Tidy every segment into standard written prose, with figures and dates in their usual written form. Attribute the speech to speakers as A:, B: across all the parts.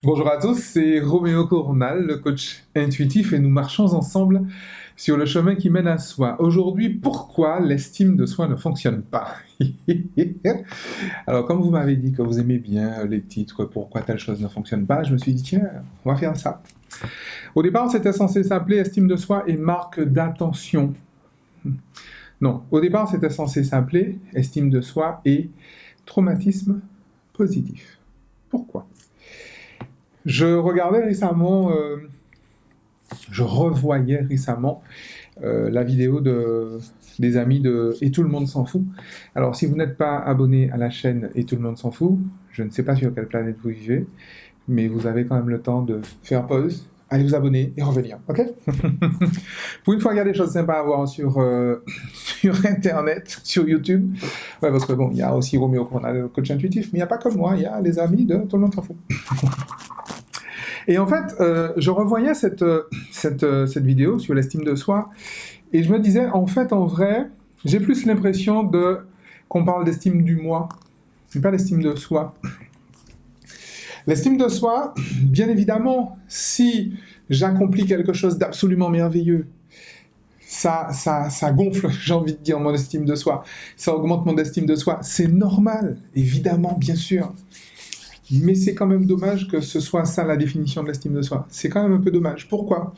A: Bonjour à tous, c'est Roméo Cournal, le coach intuitif, et nous marchons ensemble sur le chemin qui mène à soi. Aujourd'hui, pourquoi l'estime de soi ne fonctionne pas? Alors, comme vous m'avez dit que vous aimez bien les titres, pourquoi telle chose ne fonctionne pas, je me suis dit, tiens, on va faire ça. Au départ, c'était censé s'appeler estime de soi et marque d'attention. Non, au départ, c'était censé s'appeler estime de soi et traumatisme positif. Pourquoi? Je regardais récemment, je revoyais récemment la vidéo des amis de Et tout le monde s'en fout. Alors, si vous n'êtes pas abonné à la chaîne Et tout le monde s'en fout, je ne sais pas sur quelle planète vous vivez, mais vous avez quand même le temps de faire pause, aller vous abonner et revenir, ok? Pour une fois, il y a des choses sympas à voir sur Internet, sur YouTube. Ouais, parce que bon, il y a aussi Roméo qu'on a le coach intuitif, mais il n'y a pas que moi, il y a les amis de Tout le monde s'en fout. Et en fait, je revoyais cette vidéo sur l'estime de soi, et je me disais, en fait, en vrai, j'ai plus l'impression qu'on parle d'estime du moi, mais pas d'estime de soi. L'estime de soi, bien évidemment, si j'accomplis quelque chose d'absolument merveilleux, ça gonfle, j'ai envie de dire, mon estime de soi. Ça augmente mon estime de soi. C'est normal, évidemment, bien sûr. Mais c'est quand même dommage que ce soit ça la définition de l'estime de soi. C'est quand même un peu dommage. Pourquoi?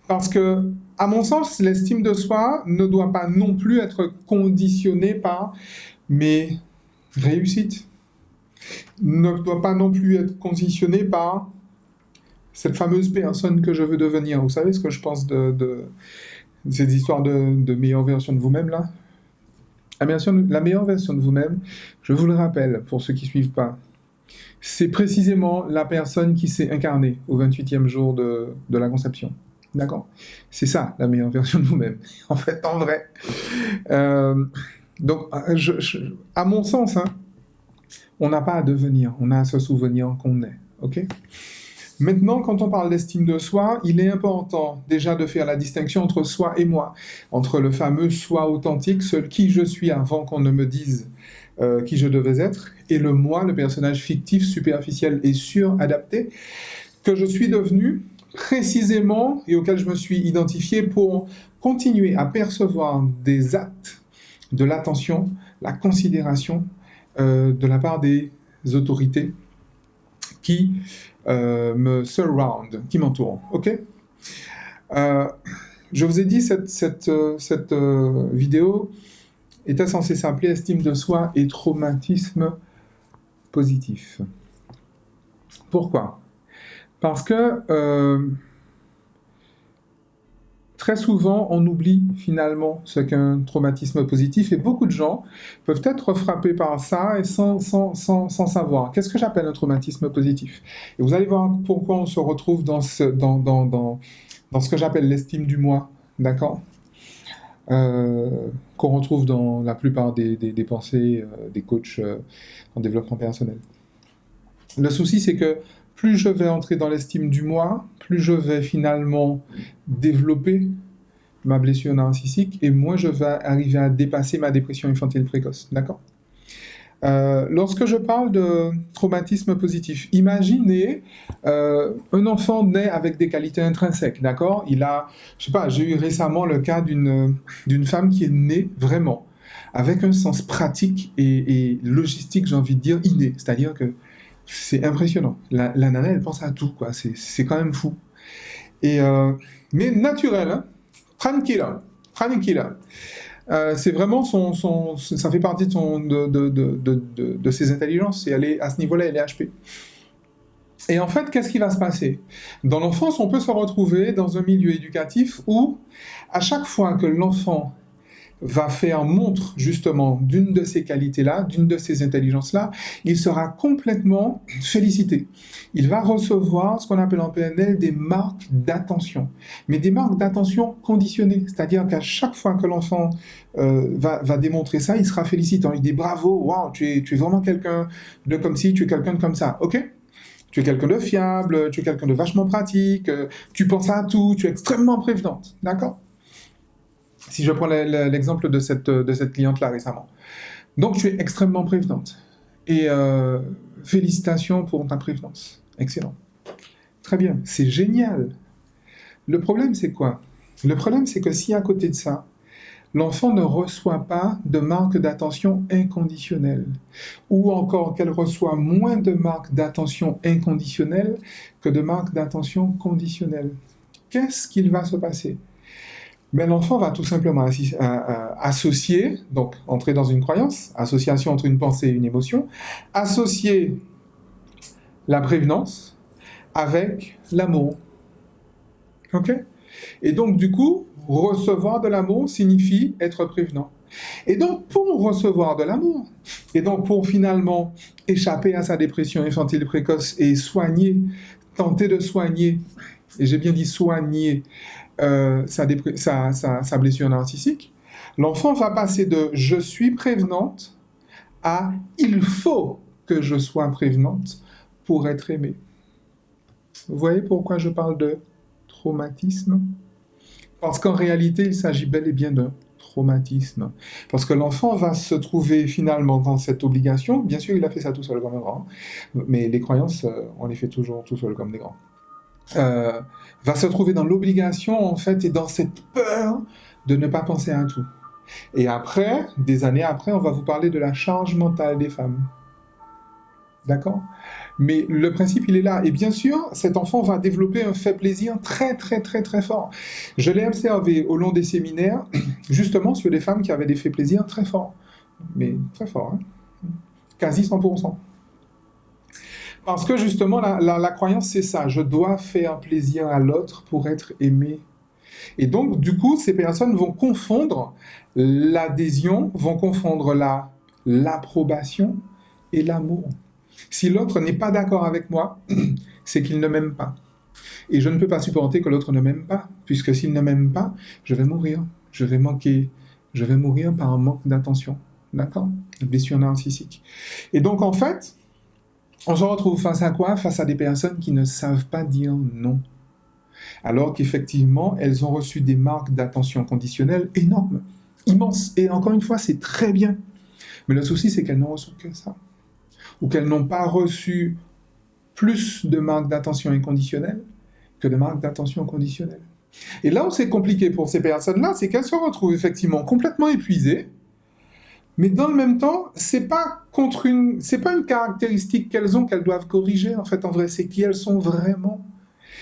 A: Parce que, à mon sens, l'estime de soi ne doit pas non plus être conditionnée par mes réussites. Ne doit pas non plus être conditionnée par cette fameuse personne que je veux devenir. Vous savez ce que je pense de ces histoires de meilleure version de vous-même, là? La meilleure version de vous-même, je vous le rappelle, pour ceux qui ne suivent pas, c'est précisément la personne qui s'est incarnée au 28e jour de la conception. D'accord? C'est ça, la meilleure version de vous-même. En fait, en vrai. Donc, à mon sens, hein, on n'a pas à devenir, on a à se souvenir qu'on est. Ok? Maintenant, quand on parle d'estime de soi, il est important déjà de faire la distinction entre soi et moi, entre le fameux soi authentique, ce qui je suis avant qu'on ne me dise qui je devais être, et le moi, le personnage fictif, superficiel et suradapté, que je suis devenu précisément et auquel je me suis identifié pour continuer à percevoir des actes de l'attention, la considération de la part des autorités qui me surround, qui m'entourent. Ok? Je vous ai dit, cette vidéo était censée s'appeler estime de soi et traumatisme positif. Pourquoi? Parce que très souvent, on oublie finalement ce qu'est un traumatisme positif, et beaucoup de gens peuvent être frappés par ça et sans savoir. Qu'est-ce que j'appelle un traumatisme positif? Et vous allez voir pourquoi on se retrouve dans ce que j'appelle l'estime du moi, d'accord? Qu'on retrouve dans la plupart des pensées des coachs en développement personnel. Le souci, c'est que plus je vais entrer dans l'estime du moi, plus je vais finalement développer ma blessure narcissique et moins je vais arriver à dépasser ma dépression infantile précoce. D'accord? Lorsque je parle de traumatisme positif, imaginez un enfant né avec des qualités intrinsèques, d'accord? Je sais pas, j'ai eu récemment le cas d'une femme qui est née vraiment avec un sens pratique et logistique, j'ai envie de dire, inné. C'est-à-dire que c'est impressionnant. La nana, elle pense à tout, quoi. C'est quand même fou. Mais naturel, hein? Tranquilla. C'est vraiment ça fait partie de ses intelligences, et à ce niveau-là, elle est HP. Et en fait, qu'est-ce qui va se passer? Dans l'enfance, on peut se retrouver dans un milieu éducatif où, à chaque fois que l'enfant va faire montre justement d'une de ces qualités-là, d'une de ces intelligences-là, il sera complètement félicité. Il va recevoir ce qu'on appelle en PNL des marques d'attention, mais des marques d'attention conditionnées, c'est-à-dire qu'à chaque fois que l'enfant va démontrer ça, il sera félicité. Il dit bravo, wow, tu es vraiment quelqu'un de comme ci, tu es quelqu'un de comme ça, ok? Tu es quelqu'un de fiable, tu es quelqu'un de vachement pratique, tu penses à tout, tu es extrêmement prévenante, d'accord? Si je prends l'exemple de cette cliente-là récemment. Donc, tu es extrêmement prévenante. Et félicitations pour ta prévenance. Excellent. Très bien, c'est génial. Le problème, c'est quoi? Le problème, c'est que si à côté de ça, l'enfant ne reçoit pas de marque d'attention inconditionnelle, ou encore qu'elle reçoit moins de marques d'attention inconditionnelle que de marques d'attention conditionnelle, qu'est-ce qu'il va se passer? Ben, l'enfant va tout simplement associer, donc entrer dans une croyance, association entre une pensée et une émotion, associer la prévenance avec l'amour. Ok? Et donc, du coup, recevoir de l'amour signifie être prévenant. Et donc, pour recevoir de l'amour, et donc pour finalement échapper à sa dépression infantile précoce et tenter de soigner, et j'ai bien dit soigner, sa blessure narcissique, l'enfant va passer de « je suis prévenante » à « il faut que je sois prévenante pour être aimée ». Vous voyez pourquoi je parle de traumatisme? Parce qu'en réalité, il s'agit bel et bien d'un traumatisme. Parce que l'enfant va se trouver finalement dans cette obligation. Bien sûr, il a fait ça tout seul comme un grand, mais les croyances, on les fait toujours tout seul comme des grands. Va se trouver dans l'obligation, en fait, et dans cette peur de ne pas penser à tout. Et après, des années après, on va vous parler de la charge mentale des femmes. D'accord? Mais le principe, il est là. Et bien sûr, cet enfant va développer un fait plaisir très, très, très, très fort. Je l'ai observé au long des séminaires, justement sur des femmes qui avaient des faits plaisir très forts. Mais très forts, hein? Quasi 100%. Parce que justement, la croyance, c'est ça. Je dois faire plaisir à l'autre pour être aimé. Et donc, du coup, ces personnes vont confondre l'adhésion, vont confondre l'approbation et l'amour. Si l'autre n'est pas d'accord avec moi, c'est qu'il ne m'aime pas. Et je ne peux pas supporter que l'autre ne m'aime pas, puisque s'il ne m'aime pas, je vais mourir. Je vais mourir par un manque d'attention. D'accord? Une blessure narcissique. Et donc, en fait, on se retrouve face à quoi? Face à des personnes qui ne savent pas dire non. Alors qu'effectivement, elles ont reçu des marques d'attention conditionnelle énormes, immenses. Et encore une fois, c'est très bien. Mais le souci, c'est qu'elles n'ont reçu que ça. Ou qu'elles n'ont pas reçu plus de marques d'attention inconditionnelle que de marques d'attention conditionnelle. Et là où c'est compliqué pour ces personnes-là, c'est qu'elles se retrouvent effectivement complètement épuisées, mais dans le même temps, c'est pas une caractéristique qu'elles ont qu'elles doivent corriger, en fait, en vrai, c'est qui elles sont vraiment.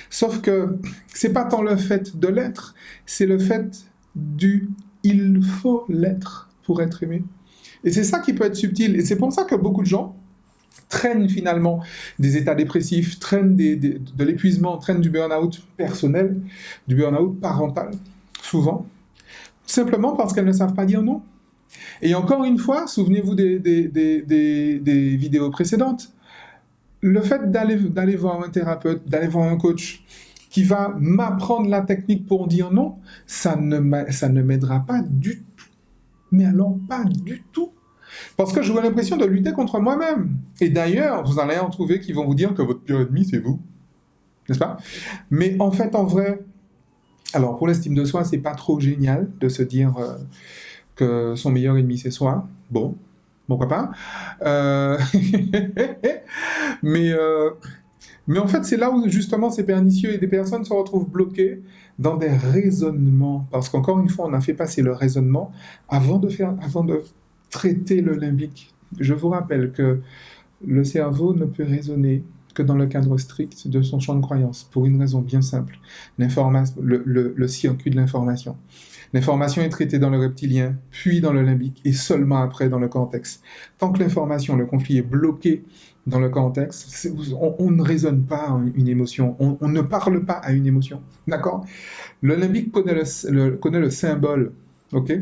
A: Sauf que c'est pas tant le fait de l'être, c'est le fait du « il faut l'être pour être aimé ». Et c'est ça qui peut être subtil. Et c'est pour ça que beaucoup de gens traînent finalement des états dépressifs, traînent de l'épuisement, traînent du burn-out personnel, du burn-out parental, souvent, simplement parce qu'elles ne savent pas dire non. Et encore une fois, souvenez-vous des vidéos précédentes, le fait d'aller voir un thérapeute, d'aller voir un coach qui va m'apprendre la technique pour dire non, ça ne m'aidera pas du tout. Mais alors, pas du tout. Parce que j'aurai l'impression de lutter contre moi-même. Et d'ailleurs, vous allez en trouver qui vont vous dire que votre pire ennemi, c'est vous. N'est-ce pas? Mais en fait, en vrai, alors pour l'estime de soi, c'est pas trop génial de se dire que son meilleur ennemi, c'est soi. Bon, pourquoi pas? Mais en fait, c'est là où justement c'est pernicieux et des personnes se retrouvent bloquées dans des raisonnements. Parce qu'encore une fois, on a fait passer le raisonnement avant de traiter le limbique. Je vous rappelle que le cerveau ne peut raisonner que dans le cadre strict de son champ de croyance, pour une raison bien simple. Le circuit de l'information. L'information est traitée dans le reptilien, puis dans le limbique, et seulement après dans le cortex. Tant que l'information, le conflit est bloqué dans le cortex, on ne raisonne pas une émotion, on ne parle pas à une émotion, d'accord? Le limbique connaît le symbole, ok?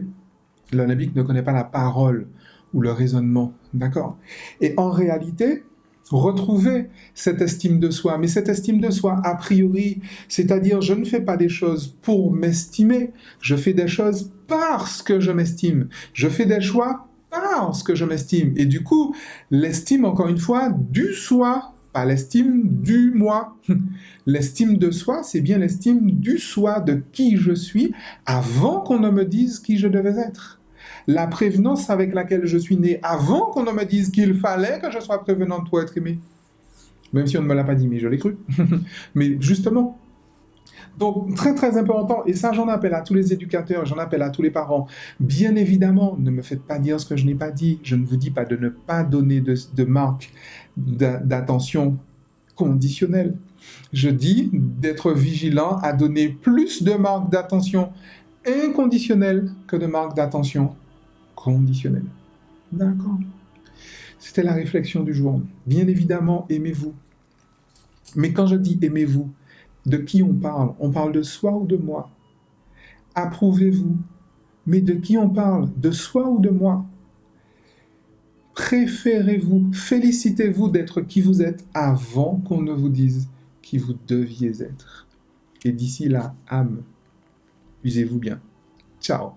A: Le limbique ne connaît pas la parole ou le raisonnement, d'accord? Et en réalité, retrouver cette estime de soi, mais cette estime de soi a priori, c'est-à-dire je ne fais pas des choses pour m'estimer, je fais des choses parce que je m'estime, je fais des choix parce que je m'estime, et du coup, l'estime, encore une fois, du soi, pas l'estime du moi. L'estime de soi, c'est bien l'estime du soi, de qui je suis, avant qu'on ne me dise qui je devais être. La prévenance avec laquelle je suis né, avant qu'on ne me dise qu'il fallait que je sois prévenante pour être aimé. Même si on ne me l'a pas dit, mais je l'ai cru. Mais justement, donc très très important, et ça j'en appelle à tous les éducateurs, j'en appelle à tous les parents. Bien évidemment, ne me faites pas dire ce que je n'ai pas dit. Je ne vous dis pas de ne pas donner de marque d'attention conditionnelle. Je dis d'être vigilant à donner plus de marques d'attention inconditionnelles que de marques d'attention conditionnelles. D'accord. C'était la réflexion du jour. Bien évidemment, aimez-vous. Mais quand je dis aimez-vous, de qui on parle? On parle de soi ou de moi? Approuvez-vous. Mais de qui on parle? De soi ou de moi? Préférez-vous, félicitez-vous d'être qui vous êtes avant qu'on ne vous dise qui vous deviez être. Et d'ici là, âme, usez-vous bien. Ciao.